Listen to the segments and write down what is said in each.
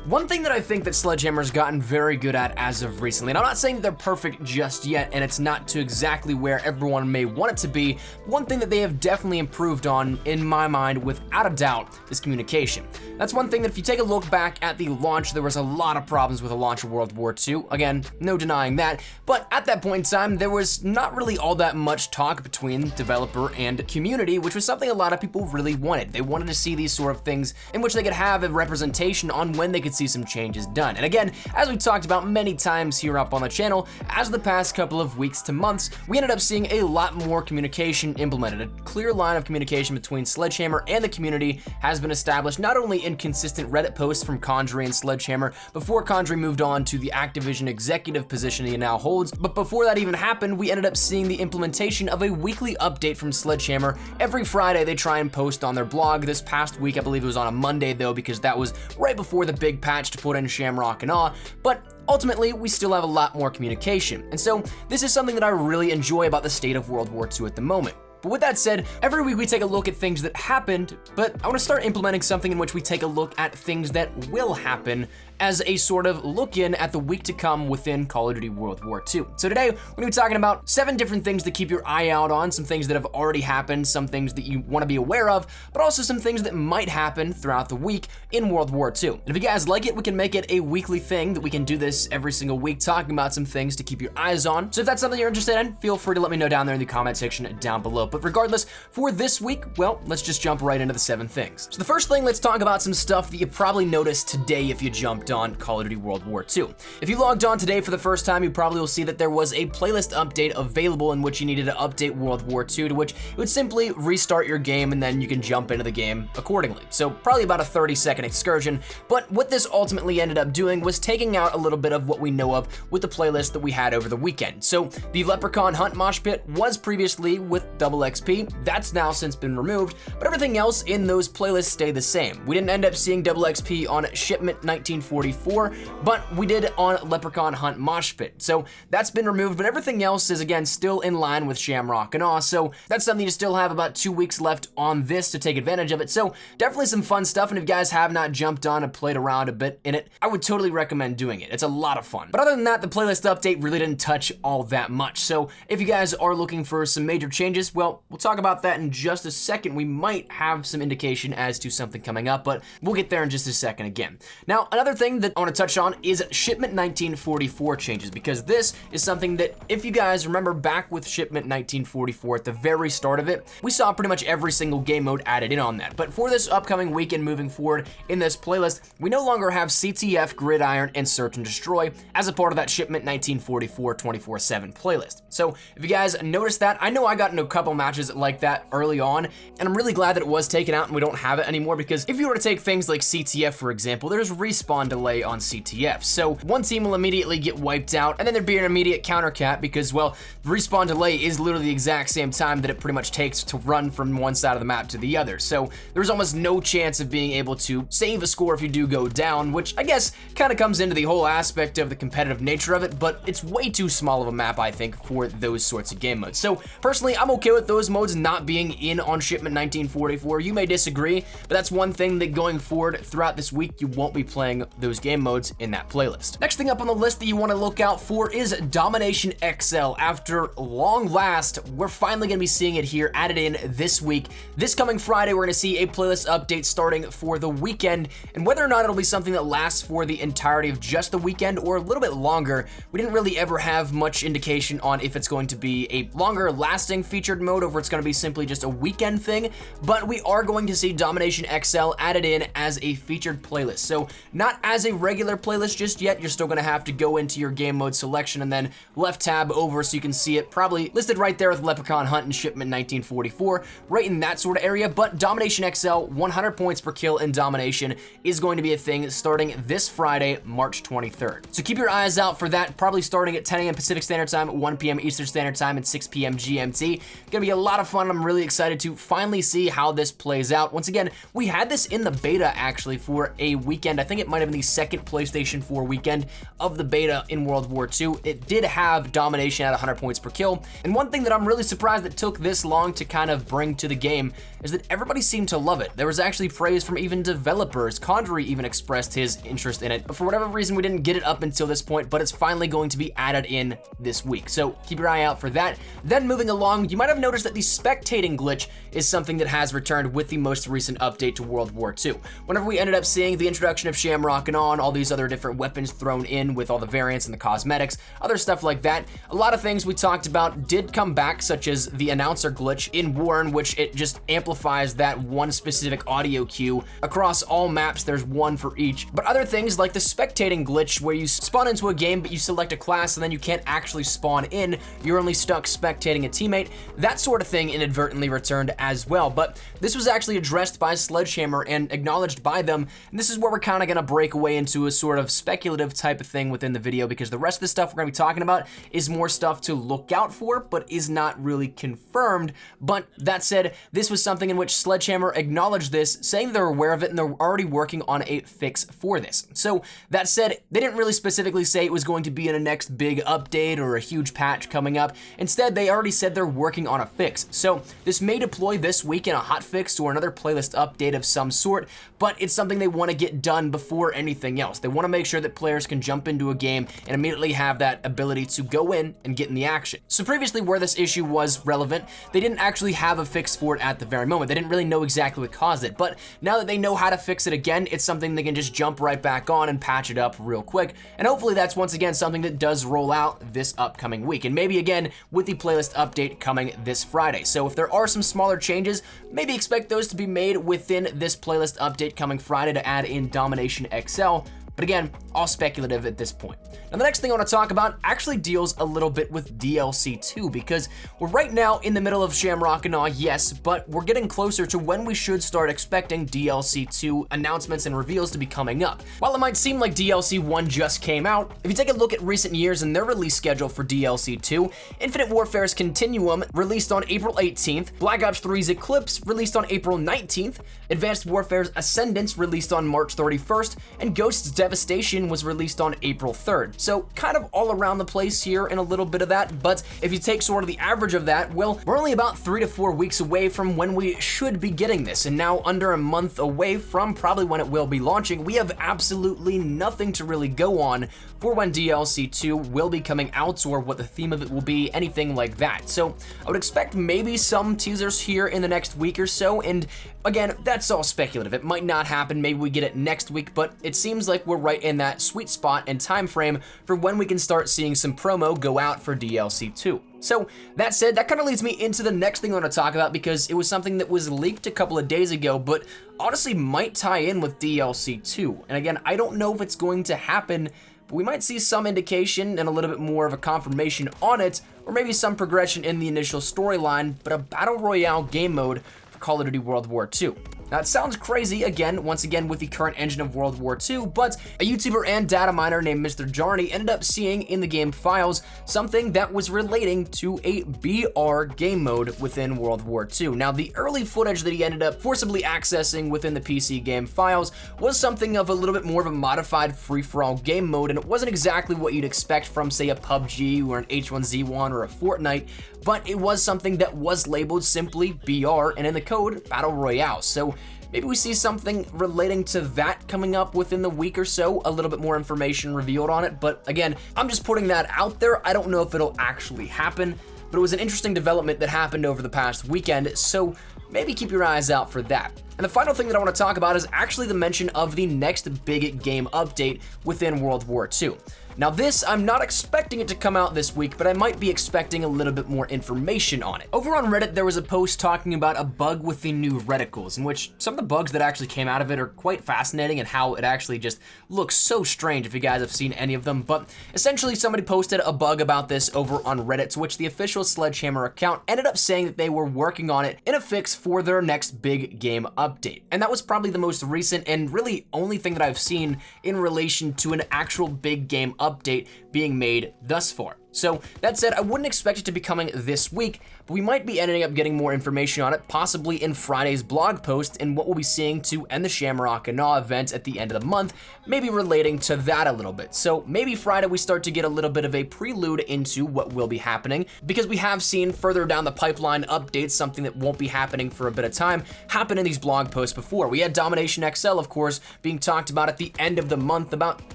One thing that I think that Sledgehammer's gotten very good at as of recently, and I'm not saying that they're perfect just yet, and it's not to exactly where everyone may want it to be, one thing that they have definitely improved on, in my mind, without a doubt, is communication. That's one thing that if you take a look back at the launch, there was a lot of problems with the launch of World War II. Again, no denying that, but at that point in time, there was not really all that much talk between developer and community, which was something a lot of people really wanted. They wanted to see these sort of things in which they could have a representation on when they could see some changes done. And again, as we've talked about many times here up on the channel, as the past couple of weeks to months, we ended up seeing a lot more communication implemented. A clear line of communication between Sledgehammer and the community has been established, not only in consistent Reddit posts from Condry and Sledgehammer before Condry moved on to the Activision executive position he now holds, but before that even happened, we ended up seeing the implementation of a weekly update from Sledgehammer. Every Friday they try and post on their blog. This past week, I believe it was on a Monday though, because that was right before the big patch to put in Shamrock and Awe, but ultimately, we still have a lot more communication. And so this is something that I really enjoy about the state of World War II at the moment. But with that said, every week we take a look at things that happened, but I want to start implementing something in which we take a look at things that will happen as a sort of look-in at the week to come within Call of Duty World War II. So today, we're gonna be talking about 7 different things to keep your eye out on, some things that have already happened, some things that you wanna be aware of, but also some things that might happen throughout the week in World War II. And if you guys like it, we can make it a weekly thing that we can do this every single week, talking about some things to keep your eyes on. So if that's something you're interested in, feel free to let me know down there in the comment section down below. But regardless, for this week, well, let's just jump right into the 7 things. So the first thing, let's talk about some stuff that you probably noticed today if you jumped on Call of Duty World War II. If you logged on today for the first time, you probably will see that there was a playlist update available in which you needed to update World War II, to which it would simply restart your game and then you can jump into the game accordingly. So probably about a 30-second excursion, but what this ultimately ended up doing was taking out a little bit of what we know of with the playlist that we had over the weekend. So the Leprechaun Hunt Mosh Pit was previously with double XP, that's now since been removed, but everything else in those playlists stay the same. We didn't end up seeing double XP on Shipment 1944, but we did on Leprechaun Hunt Mosh Pit. So that's been removed, but everything else is again still in line with Shamrock and Awe. So that's something you still have about 2 weeks left on this to take advantage of it. So definitely some fun stuff. And if you guys have not jumped on and played around a bit in it, I would totally recommend doing it. It's a lot of fun. But other than that, the playlist update really didn't touch all that much. So if you guys are looking for some major changes, well, we'll talk about that in just a second. We might have some indication as to something coming up, but we'll get there in just a second again. Now, another thing that I want to touch on is Shipment 1944 changes, because this is something that, if you guys remember back with Shipment 1944 at the very start of it, we saw pretty much every single game mode added in on that. But for this upcoming weekend moving forward in this playlist, we no longer have CTF, Gridiron, and Search and Destroy as a part of that Shipment 1944 24/7 playlist. So if you guys noticed that, I know I got into a couple matches like that early on, and I'm really glad that it was taken out and we don't have it anymore, because if you were to take things like CTF, for example, there's respawn delay on CTF. So one team will immediately get wiped out, and then there'd be an immediate counter cap because, well, the respawn delay is literally the exact same time that it pretty much takes to run from one side of the map to the other. So there's almost no chance of being able to save a score if you do go down, which I guess kind of comes into the whole aspect of the competitive nature of it, but it's way too small of a map, I think, for those sorts of game modes. So personally, I'm okay with those modes not being in on Shipment 1944. You may disagree, but that's one thing that going forward throughout this week, you won't be playing those game modes in that playlist. Next thing up on the list that you want to look out for is Domination XL. After long last, we're finally going to be seeing it here added in this week. This coming Friday, we're going to see a playlist update starting for the weekend, and whether or not it'll be something that lasts for the entirety of just the weekend or a little bit longer, we didn't really ever have much indication on if it's going to be a longer lasting featured mode or if it's going to be simply just a weekend thing, but we are going to see Domination XL added in as a featured playlist. So not as a regular playlist just yet, you're still going to have to go into your game mode selection and then left tab over so you can see it probably listed right there with Leprechaun Hunt and Shipment 1944, right in that sort of area. But Domination XL, 100 points per kill in Domination, is going to be a thing starting this Friday, March 23rd. So keep your eyes out for that, probably starting at 10 a.m. Pacific Standard Time, 1 p.m. Eastern Standard Time, and 6 p.m. GMT. Gonna be be a lot of fun. I'm really excited to finally see how this plays out. Once again, we had this in the beta actually for a weekend. I think it might have been the second PlayStation 4 weekend of the beta in World War II. It did have domination at 100 points per kill. And one thing that I'm really surprised that took this long to kind of bring to the game is that everybody seemed to love it. There was actually praise from even developers. Condry even expressed his interest in it. But for whatever reason, we didn't get it up until this point, but it's finally going to be added in this week. So keep your eye out for that. Then moving along, you might have noticed that the spectating glitch is something that has returned with the most recent update to World War II. Whenever we ended up seeing the introduction of Shamrock and all these other different weapons thrown in with all the variants and the cosmetics, other stuff like that, a lot of things we talked about did come back, such as the announcer glitch in War, in which it just amplifies that one specific audio cue. Across all maps, there's one for each. But other things like the spectating glitch, where you spawn into a game, but you select a class and then you can't actually spawn in, you're only stuck spectating a teammate, that sort of thing inadvertently returned as well. But this was actually addressed by Sledgehammer and acknowledged by them, and this is where we're kind of going to break away into a sort of speculative type of thing within the video, because the rest of the stuff we're going to be talking about is more stuff to look out for, but is not really confirmed. But that said, this was something in which Sledgehammer acknowledged this, saying they're aware of it and they're already working on a fix for this. So that said, they didn't really specifically say it was going to be in a next big update or a huge patch coming up. Instead, they already said they're working on a fix. So this may deploy this week in a hotfix or another playlist update of some sort, but it's something they want to get done before anything else. They want to make sure that players can jump into a game and immediately have that ability to go in and get in the action. So previously, where this issue was relevant, they didn't actually have a fix for it at the very moment. They didn't really know exactly what caused it, but now that they know how to fix it again, it's something they can just jump right back on and patch it up real quick. And hopefully that's once again something that does roll out this upcoming week, and maybe again with the playlist update coming this Friday. So if there are some smaller changes, maybe expect those to be made within this playlist update coming Friday to add in Domination XL. But again, all speculative at this point. Now, the next thing I want to talk about actually deals a little bit with DLC 2, because we're right now in the middle of Shamrock and Awe, yes, but we're getting closer to when we should start expecting DLC 2 announcements and reveals to be coming up. While it might seem like DLC 1 just came out, if you take a look at recent years and their release schedule for DLC 2, Infinite Warfare's Continuum released on April 18th, Black Ops 3's Eclipse released on April 19th, Advanced Warfare's Ascendance released on March 31st, and Ghost's Devastation was released on April 3rd. So kind of all around the place here in a little bit of that, but if you take sort of the average of that, well, we're only about 3 to 4 weeks away from when we should be getting this, and now under a month away from probably when it will be launching, we have absolutely nothing to really go on for when DLC 2 will be coming out, or what the theme of it will be, anything like that. So I would expect maybe some teasers here in the next week or so, and again, that's all speculative. It might not happen, maybe we get it next week, but it seems like we're right in that sweet spot and time frame for when we can start seeing some promo go out for DLC 2. So that said, that kind of leads me into the next thing I want to talk about, because it was something that was leaked a couple of days ago, but honestly might tie in with DLC 2. And again, I don't know if it's going to happen, but we might see some indication and a little bit more of a confirmation on it, or maybe some progression in the initial storyline, but a Battle Royale game mode for Call of Duty World War II. Now, it sounds crazy, once again, with the current engine of World War II, but a YouTuber and data miner named Mr. Jarny ended up seeing in the game files something that was relating to a BR game mode within World War II. Now, the early footage that he ended up forcibly accessing within the PC game files was something of a little bit more of a modified free-for-all game mode, and it wasn't exactly what you'd expect from, say, a PUBG or an H1Z1 or a Fortnite, but it was something that was labeled simply BR, and in the code, Battle Royale. So maybe we see something relating to that coming up within the week or so, a little bit more information revealed on it. But again, I'm just putting that out there. I don't know if it'll actually happen, but it was an interesting development that happened over the past weekend, so maybe keep your eyes out for that. And the final thing that I want to talk about is actually the mention of the next big game update within World War II. Now this, I'm not expecting it to come out this week, but I might be expecting a little bit more information on it. Over on Reddit, there was a post talking about a bug with the new reticles, in which some of the bugs that actually came out of it are quite fascinating, and how it actually just looks so strange if you guys have seen any of them. But essentially, somebody posted a bug about this over on Reddit, to which the official Sledgehammer account ended up saying that they were working on it in a fix for their next big game update. And that was probably the most recent and really only thing that I've seen in relation to an actual big game update being made thus far. So that said, I wouldn't expect it to be coming this week, but we might be ending up getting more information on it, possibly in Friday's blog post and what we'll be seeing to end the Shamrock and Awe event at the end of the month, maybe relating to that a little bit. So maybe Friday we start to get a little bit of a prelude into what will be happening, because we have seen further down the pipeline updates, something that won't be happening for a bit of time, happen in these blog posts before. We had Domination XL, of course, being talked about at the end of the month, about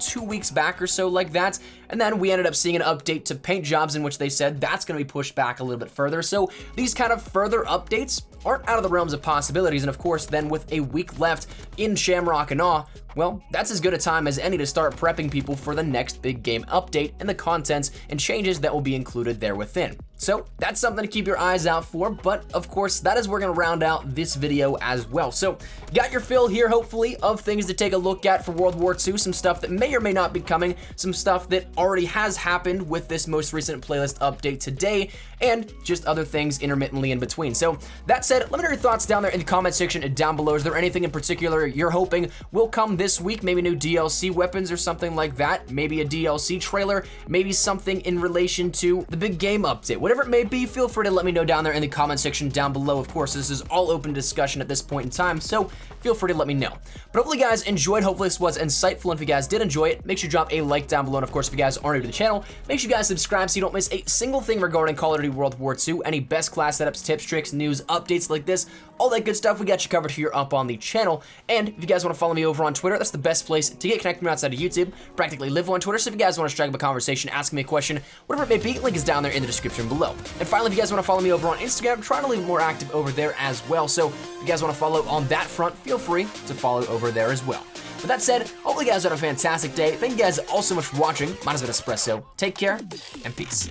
2 weeks back or so like that, and then we ended up seeing an update to paint jobs in which they said that's going to be pushed back a little bit further. So these kind of further updates aren't out of the realms of possibilities, and of course then with a week left in Shamrock and Awe, well, that's as good a time as any to start prepping people for the next big game update and the contents and changes that will be included there within. So that's something to keep your eyes out for, but of course that is where we're gonna round out this video as well. So got your fill here, hopefully, of things to take a look at for World War II, some stuff that may or may not be coming, some stuff that already has happened with this most recent playlist update today, and just other things intermittently in between. So that said, let me know your thoughts down there in the comment section down below. Is there anything in particular you're hoping will come this week? Maybe new DLC weapons or something like that, maybe a DLC trailer, maybe something in relation to the big game update. Whatever it may be, feel free to let me know down there in the comment section down below. Of course, this is all open discussion at this point in time, so feel free to let me know. But hopefully you guys enjoyed, hopefully this was insightful, and if you guys did enjoy it, make sure you drop a like down below, and of course, if you guys are new to the channel, make sure you guys subscribe so you don't miss a single thing regarding Call of Duty World War II, any best class setups, tips, tricks, news, updates like this, all that good stuff we got you covered here up on the channel. And if you guys want to follow me over on Twitter, that's the best place to get connected with me outside of YouTube. Practically live on Twitter, so if you guys want to strike up a conversation, ask me a question, whatever it may be, link is down there in the description below. And finally, if you guys want to follow me over on Instagram, I'm trying to be more active over there as well, so if you guys want to follow on that front, feel free to follow over there as well. With that said, hopefully you guys had a fantastic day. Thank you guys all so much for watching. Mine has been Espresso. Take care, and peace.